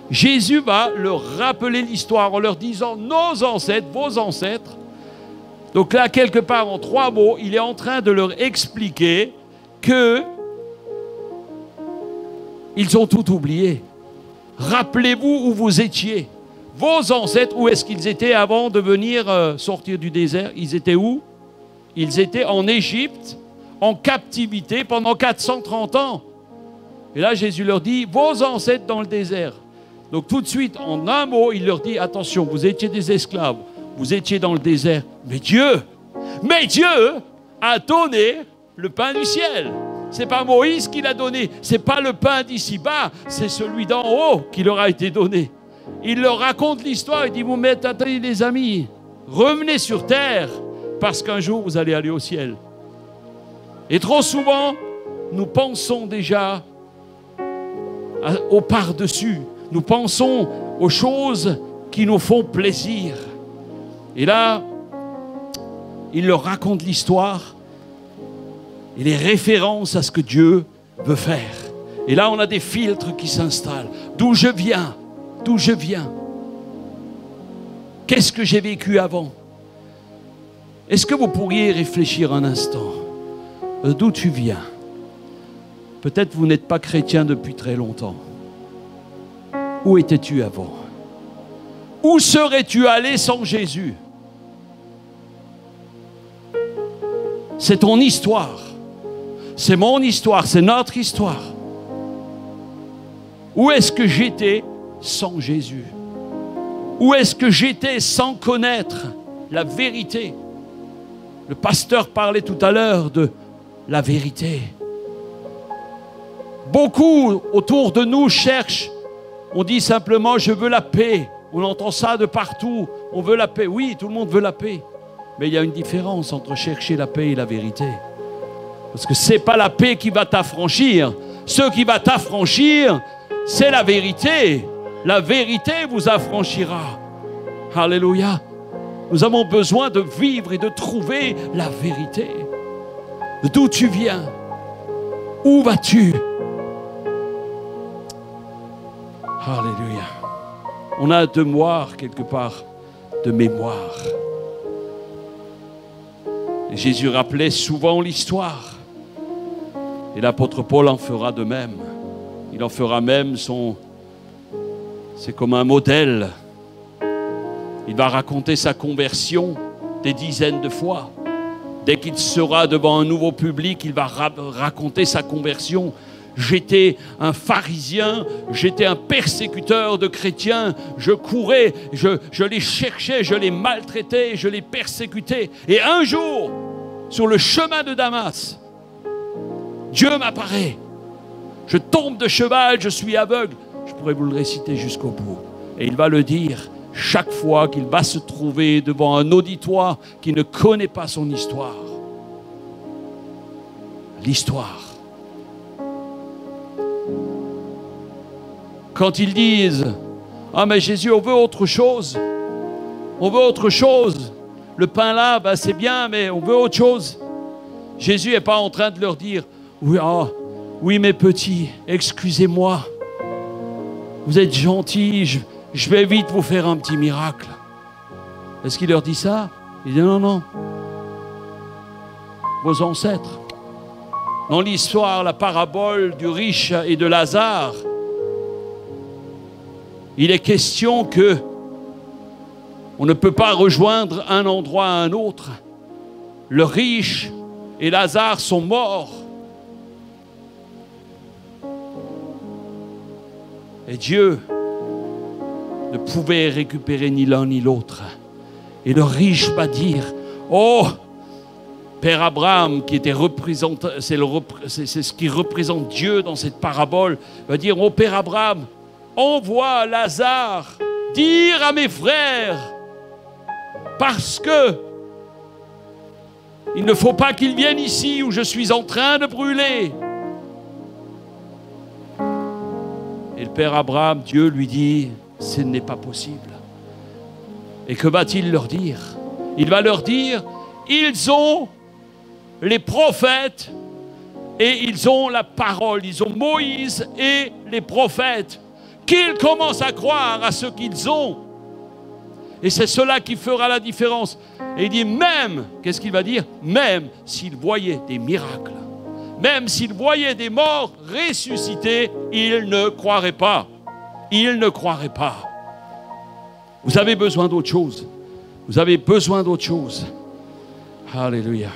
Jésus va leur rappeler l'histoire en leur disant, nos ancêtres, vos ancêtres. Donc là, quelque part, en 3 mots, il est en train de leur expliquer que ils ont tout oublié. Rappelez-vous où vous étiez. Vos ancêtres, où est-ce qu'ils étaient avant de venir sortir du désert? Ils étaient où? Ils étaient en Égypte, en captivité pendant 430 ans. Et là, Jésus leur dit, vos ancêtres dans le désert. Donc tout de suite, en un mot, il leur dit, attention, vous étiez des esclaves, vous étiez dans le désert. Mais Dieu a donné le pain du ciel. C'est pas Moïse qui l'a donné, c'est pas le pain d'ici-bas, c'est celui d'en haut qui leur a été donné. Il leur raconte l'histoire, il dit, vous mettez, attendez les amis, revenez sur terre, parce qu'un jour vous allez aller au ciel. Et trop souvent, nous pensons déjà au par-dessus, nous pensons aux choses qui nous font plaisir. Et là, il leur raconte l'histoire, et les références à ce que Dieu veut faire. Et là, on a des filtres qui s'installent. D'où je viens? D'où je viens? Qu'est-ce que j'ai vécu avant? Est-ce que vous pourriez réfléchir un instant? D'où tu viens? Peut-être vous n'êtes pas chrétien depuis très longtemps. Où étais-tu avant? Où serais-tu allé sans Jésus? C'est ton histoire. C'est mon histoire, c'est notre histoire. Où est-ce que j'étais sans Jésus? Où est-ce que j'étais sans connaître la vérité? Le pasteur parlait tout à l'heure de la vérité. Beaucoup autour de nous cherchent, on dit simplement « je veux la paix ». On entend ça de partout, on veut la paix. Oui, tout le monde veut la paix. Mais il y a une différence entre chercher la paix et la vérité. Parce que ce n'est pas la paix qui va t'affranchir. Ce qui va t'affranchir, c'est la vérité. La vérité vous affranchira. Alléluia. Nous avons besoin de vivre et de trouver la vérité. D'où tu viens? Où vas-tu? Alléluia. On a un devoir quelque part de mémoire. Et Jésus rappelait souvent l'histoire. Et l'apôtre Paul en fera de même. Il en fera même c'est comme un modèle. Il va raconter sa conversion des dizaines de fois. Dès qu'il sera devant un nouveau public, il va raconter sa conversion. J'étais un pharisien, j'étais un persécuteur de chrétiens, je courais, je les cherchais, je les maltraitais, je les persécutais. Et un jour, sur le chemin de Damas, Dieu m'apparaît. Je tombe de cheval, je suis aveugle. Je pourrais vous le réciter jusqu'au bout. Et il va le dire chaque fois qu'il va se trouver devant un auditoire qui ne connaît pas son histoire. L'histoire. Quand ils disent « Ah mais Jésus, on veut autre chose. On veut autre chose. Le pain là, ben, c'est bien, mais on veut autre chose. » Jésus n'est pas en train de leur dire « Oui, mes petits, excusez-moi. Vous êtes gentils, je vais vite vous faire un petit miracle. » Est-ce qu'il leur dit ça? Il dit « Non. Vos ancêtres. » Dans l'histoire, la parabole du riche et de Lazare, il est question que on ne peut pas rejoindre un endroit à un autre. Le riche et Lazare sont morts. Et Dieu ne pouvait récupérer ni l'un ni l'autre. Et le riche va dire, « Oh, Père Abraham, qui était c'est ce qui représente Dieu dans cette parabole, va dire, « Oh Père Abraham, envoie Lazare dire à mes frères, parce que il ne faut pas qu'ils viennent ici où je suis en train de brûler. » Et le Père Abraham, Dieu lui dit, ce n'est pas possible. Et que va-t-il leur dire? Il va leur dire, ils ont les prophètes et ils ont la parole. Ils ont Moïse et les prophètes. Qu'ils commencent à croire à ce qu'ils ont. Et c'est cela qui fera la différence. Et il dit même, qu'est-ce qu'il va dire? Même s'ils voyaient des miracles, même s'ils voyaient des morts ressuscités, ils ne croiraient pas. Ils ne croiraient pas. Vous avez besoin d'autre chose. Vous avez besoin d'autre chose. Alléluia.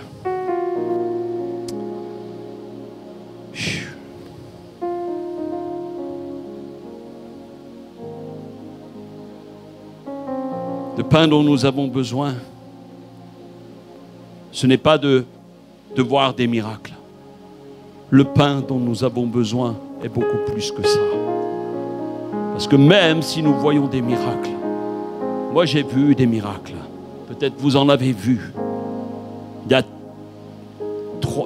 Le pain dont nous avons besoin, ce n'est pas de voir des miracles. Le pain dont nous avons besoin est beaucoup plus que ça. Parce que même si nous voyons des miracles, moi j'ai vu des miracles, peut-être vous en avez vu, il y a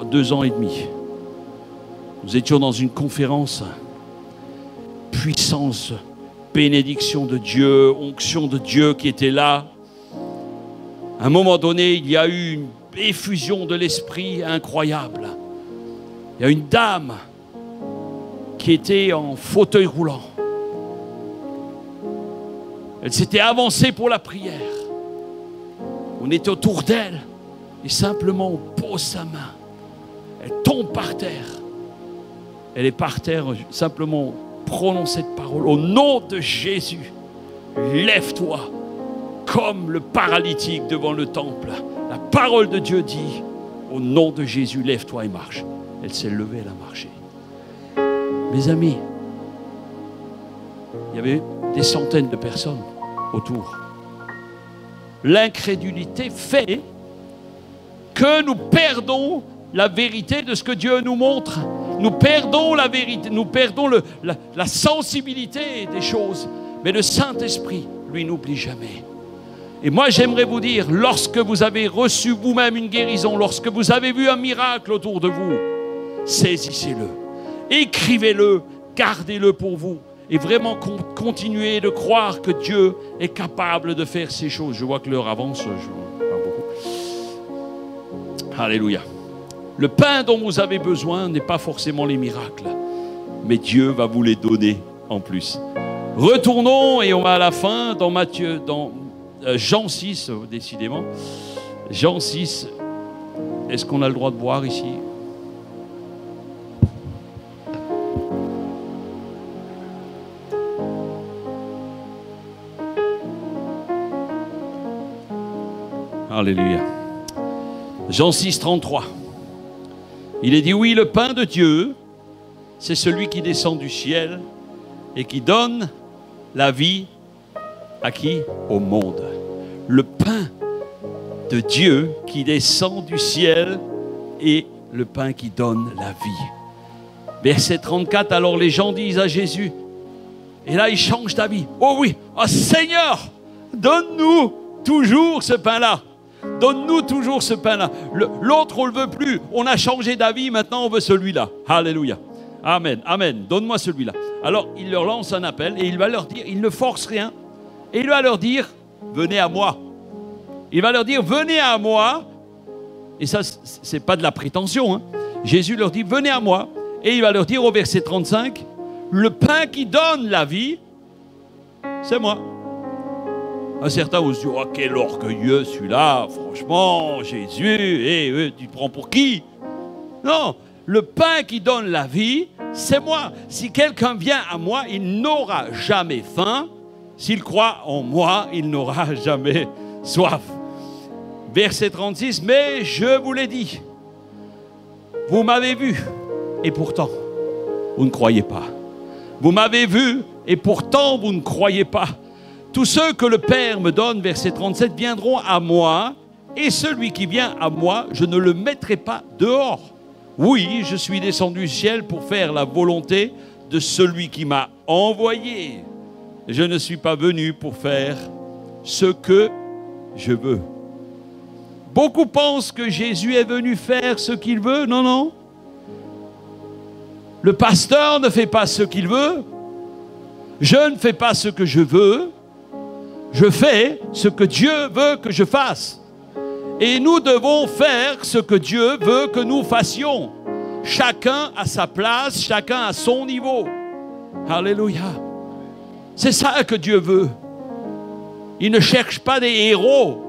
2 ans et demi, nous étions dans une conférence, puissance, bénédiction de Dieu, onction de Dieu qui était là. À un moment donné, il y a eu une effusion de l'esprit incroyable. Il y a une dame qui était en fauteuil roulant. Elle s'était avancée pour la prière. On était autour d'elle et simplement on pose sa main. Elle tombe par terre. Elle est par terre, simplement prononce cette parole. Au nom de Jésus, lève-toi comme le paralytique devant le temple. La parole de Dieu dit, au nom de Jésus, lève-toi et marche. Elle s'est levée, elle a marché. Mes amis, il y avait des centaines de personnes autour. L'incrédulité fait que nous perdons la vérité de ce que Dieu nous montre. Nous perdons la vérité, nous perdons la sensibilité des choses. Mais le Saint-Esprit, lui, n'oublie jamais. Et moi, j'aimerais vous dire, lorsque vous avez reçu vous-même une guérison, lorsque vous avez vu un miracle autour de vous, saisissez-le, écrivez-le, gardez-le pour vous. Et vraiment continuez de croire que Dieu est capable de faire ces choses. Je vois que l'heure avance, je vois pas beaucoup. Alléluia. Le pain dont vous avez besoin n'est pas forcément les miracles, mais Dieu va vous les donner en plus. Retournons et on va à la fin dans Matthieu, dans Jean 6, décidément. Jean 6, est-ce qu'on a le droit de boire ici ? Alléluia. Jean 6, 33. Il est dit, oui, le pain de Dieu, c'est celui qui descend du ciel et qui donne la vie à qui ? Au monde. Le pain de Dieu qui descend du ciel et le pain qui donne la vie. Verset 34, alors les gens disent à Jésus, et là ils changent d'avis. Oh oui, oh Seigneur, donne-nous toujours ce pain-là. Donne-nous toujours ce pain-là. L'autre, on ne le veut plus. On a changé d'avis, maintenant on veut celui-là. Alléluia. Amen, amen. Donne-moi celui-là. Alors, il leur lance un appel et il va leur dire, il ne force rien. Et il va leur dire, venez à moi. Il va leur dire, venez à moi. Et ça, ce n'est pas de la prétention. Hein. Jésus leur dit, venez à moi. Et il va leur dire au verset 35, le pain qui donne la vie, c'est moi. Certains vont se dire, oh, quel orgueilleux celui-là, franchement, Jésus, tu te prends pour qui? Non, le pain qui donne la vie, c'est moi. Si quelqu'un vient à moi, il n'aura jamais faim. S'il croit en moi, il n'aura jamais soif. Verset 36, mais je vous l'ai dit, vous m'avez vu, et pourtant, vous ne croyez pas. Vous m'avez vu, et pourtant, vous ne croyez pas. Tous ceux que le Père me donne, verset 37, viendront à moi, et celui qui vient à moi, je ne le mettrai pas dehors. Oui, je suis descendu du ciel pour faire la volonté de celui qui m'a envoyé. Je ne suis pas venu pour faire ce que je veux. Beaucoup pensent que Jésus est venu faire ce qu'il veut. Non, non. Le pasteur ne fait pas ce qu'il veut. Je ne fais pas ce que je veux. Je fais ce que Dieu veut que je fasse. Et nous devons faire ce que Dieu veut que nous fassions. Chacun à sa place, chacun à son niveau. Alléluia. C'est ça que Dieu veut. Il ne cherche pas des héros.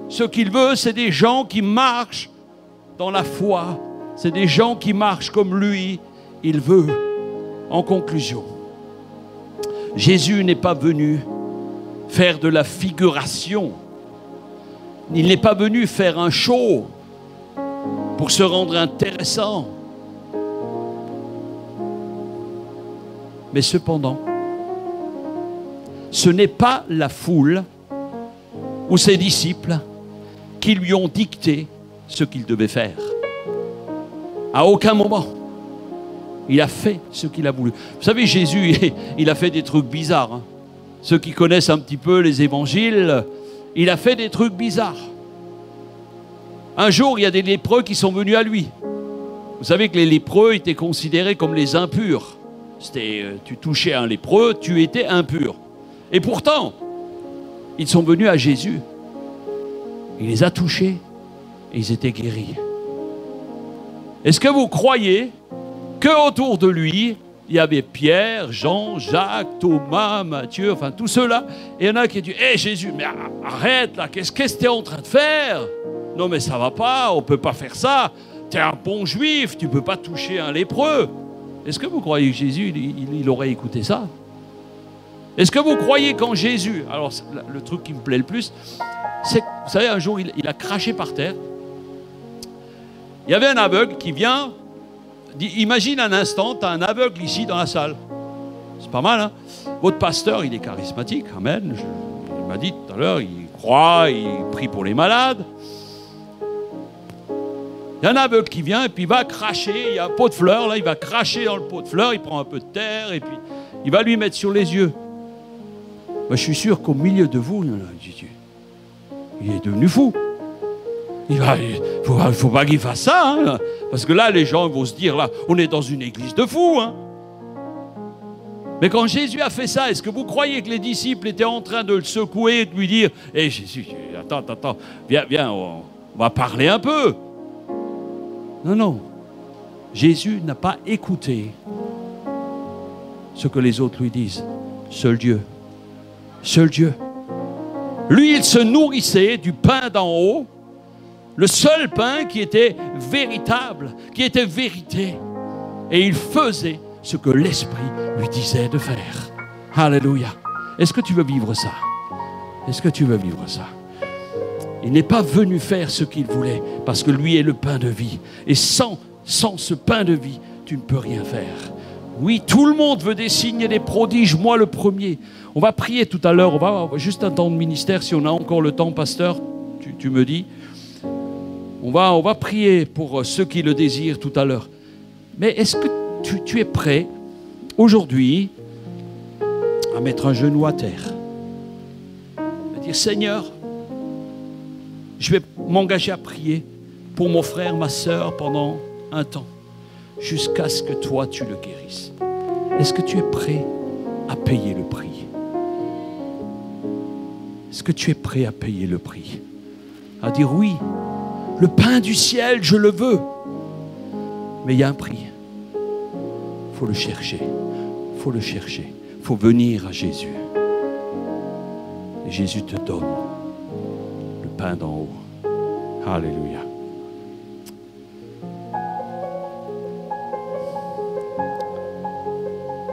Ce qu'il veut, c'est des gens qui marchent dans la foi. C'est des gens qui marchent comme lui. Il veut. En conclusion, Jésus n'est pas venu faire de la figuration. Il n'est pas venu faire un show pour se rendre intéressant. Mais cependant, ce n'est pas la foule ou ses disciples qui lui ont dicté ce qu'il devait faire. À aucun moment, il a fait ce qu'il a voulu. Vous savez, Jésus, il a fait des trucs bizarres. Hein. Ceux qui connaissent un petit peu les évangiles, il a fait des trucs bizarres. Un jour, il y a des lépreux qui sont venus à lui. Vous savez que les lépreux étaient considérés comme les impurs. Tu touchais un lépreux, tu étais impur. Et pourtant, ils sont venus à Jésus. Il les a touchés et ils étaient guéris. Est-ce que vous croyez qu'autour de lui, il y avait Pierre, Jean, Jacques, Thomas, Matthieu, enfin tous ceux-là. Et il y en a qui disent, hé Jésus, mais arrête là, qu'est-ce que tu es en train de faire? Non mais ça va pas, on ne peut pas faire ça. Tu es un bon juif, tu ne peux pas toucher un lépreux. Est-ce que vous croyez que Jésus, il aurait écouté ça? Est-ce que vous croyez qu'en Jésus, alors le truc qui me plaît le plus, c'est que, vous savez, un jour, il a craché par terre. Il y avait un aveugle qui vient. Imagine un instant, tu as un aveugle ici dans la salle. C'est pas mal, hein? Votre pasteur, il est charismatique, amen. Il m'a dit tout à l'heure, il croit, il prie pour les malades. Il y a un aveugle qui vient et puis il va cracher, il y a un pot de fleurs, là, il va cracher dans le pot de fleurs, il prend un peu de terre et puis il va lui mettre sur les yeux. Ben, je suis sûr qu'au milieu de vous, il est devenu fou. Il faut pas qu'il fasse ça, hein, parce que là, les gens vont se dire, là, on est dans une église de fous. Hein. Mais quand Jésus a fait ça, est-ce que vous croyez que les disciples étaient en train de le secouer et de lui dire, hé Jésus, attends, viens, on va parler un peu. Non. Jésus n'a pas écouté ce que les autres lui disent. Seul Dieu. Lui, il se nourrissait du pain d'en haut, le seul pain qui était véritable, qui était vérité. Et il faisait ce que l'Esprit lui disait de faire. Alléluia. Est-ce que tu veux vivre ça? Est-ce que tu veux vivre ça? Il n'est pas venu faire ce qu'il voulait, parce que lui est le pain de vie. Et sans ce pain de vie, tu ne peux rien faire. Oui, tout le monde veut des signes et des prodiges, moi le premier. On va prier tout à l'heure, on va avoir juste un temps de ministère, si on a encore le temps, pasteur, tu me dis. On va prier pour ceux qui le désirent tout à l'heure. Mais est-ce que tu es prêt, aujourd'hui, à mettre un genou à terre? À dire, Seigneur, je vais m'engager à prier pour mon frère, ma sœur, pendant un temps, jusqu'à ce que toi, tu le guérisses. Est-ce que tu es prêt à payer le prix? Est-ce que tu es prêt à payer le prix? À dire, oui, le pain du ciel, je le veux. Mais il y a un prix. Il faut le chercher. Il faut le chercher. Il faut venir à Jésus. Et Jésus te donne le pain d'en haut. Alléluia.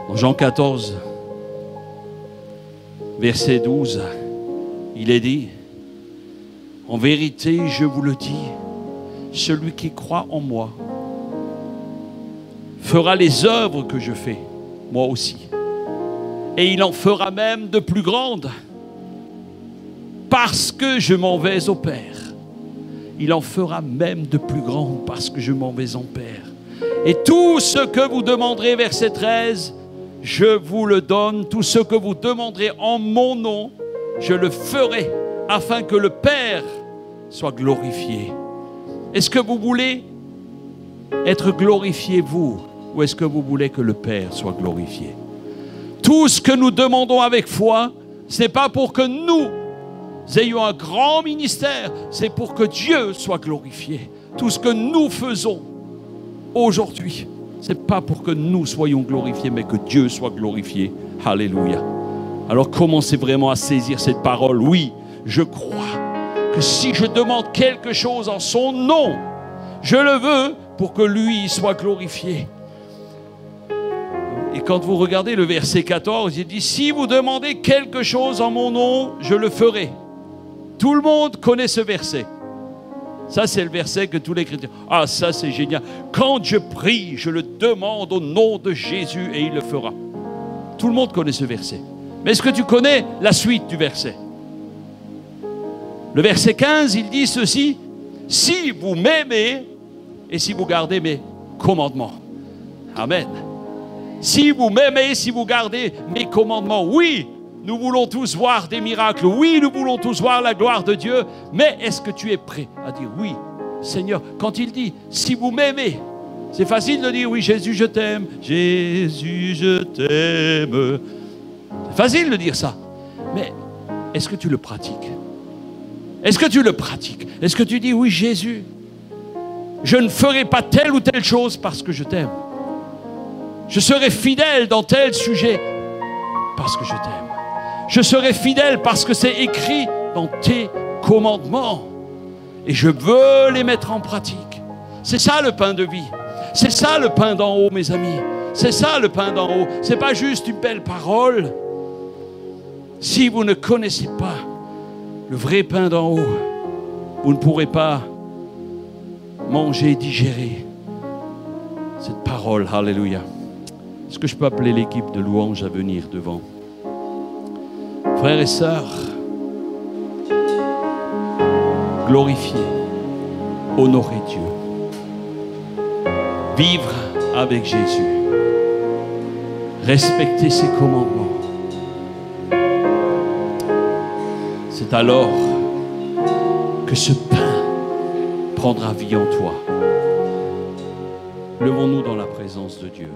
Dans Jean 14, verset 12, il est dit, en vérité, je vous le dis, celui qui croit en moi fera les œuvres que je fais, moi aussi. Et il en fera même de plus grandes, parce que je m'en vais au Père. Il en fera même de plus grandes, parce que je m'en vais au Père. Et tout ce que vous demanderez, verset 13, je vous le donne. Tout ce que vous demanderez en mon nom, je le ferai, afin que le Père soit glorifié. Est-ce que vous voulez être glorifié, vous, ou est-ce que vous voulez que le Père soit glorifié? Tout ce que nous demandons avec foi, ce n'est pas pour que nous ayons un grand ministère, c'est pour que Dieu soit glorifié. Tout ce que nous faisons aujourd'hui, ce n'est pas pour que nous soyons glorifiés, mais que Dieu soit glorifié. Alléluia. Alors commencez vraiment à saisir cette parole. Oui, je crois que si je demande quelque chose en son nom, je le veux pour que lui soit glorifié. Et quand vous regardez le verset 14, il dit, si vous demandez quelque chose en mon nom, je le ferai. Tout le monde connaît ce verset. Ça, c'est le verset que tous les chrétiens... Ah, ça, c'est génial. Quand je prie, je le demande au nom de Jésus et il le fera. Tout le monde connaît ce verset. Mais est-ce que tu connais la suite du verset? Le verset 15, il dit ceci, si vous m'aimez et si vous gardez mes commandements. Amen. Si vous m'aimez, si vous gardez mes commandements, oui, nous voulons tous voir des miracles, oui, nous voulons tous voir la gloire de Dieu, mais est-ce que tu es prêt à dire oui, Seigneur? Quand il dit, si vous m'aimez, c'est facile de dire, oui, Jésus, je t'aime, Jésus, je t'aime. C'est facile de dire ça, mais est-ce que tu le pratiques? Est-ce que tu le pratiques? Est-ce que tu dis, oui, Jésus, je ne ferai pas telle ou telle chose parce que je t'aime. Je serai fidèle dans tel sujet parce que je t'aime. Je serai fidèle parce que c'est écrit dans tes commandements. Et je veux les mettre en pratique. C'est ça le pain de vie. C'est ça le pain d'en haut, mes amis. C'est ça le pain d'en haut. Ce n'est pas juste une belle parole. Si vous ne connaissez pas le vrai pain d'en haut, vous ne pourrez pas manger et digérer cette parole. Alléluia. Est-ce que je peux appeler l'équipe de louange à venir devant? Frères et sœurs, glorifier, honorer Dieu, vivre avec Jésus, respecter ses commandements. C'est alors que ce pain prendra vie en toi. Levons-nous dans la présence de Dieu.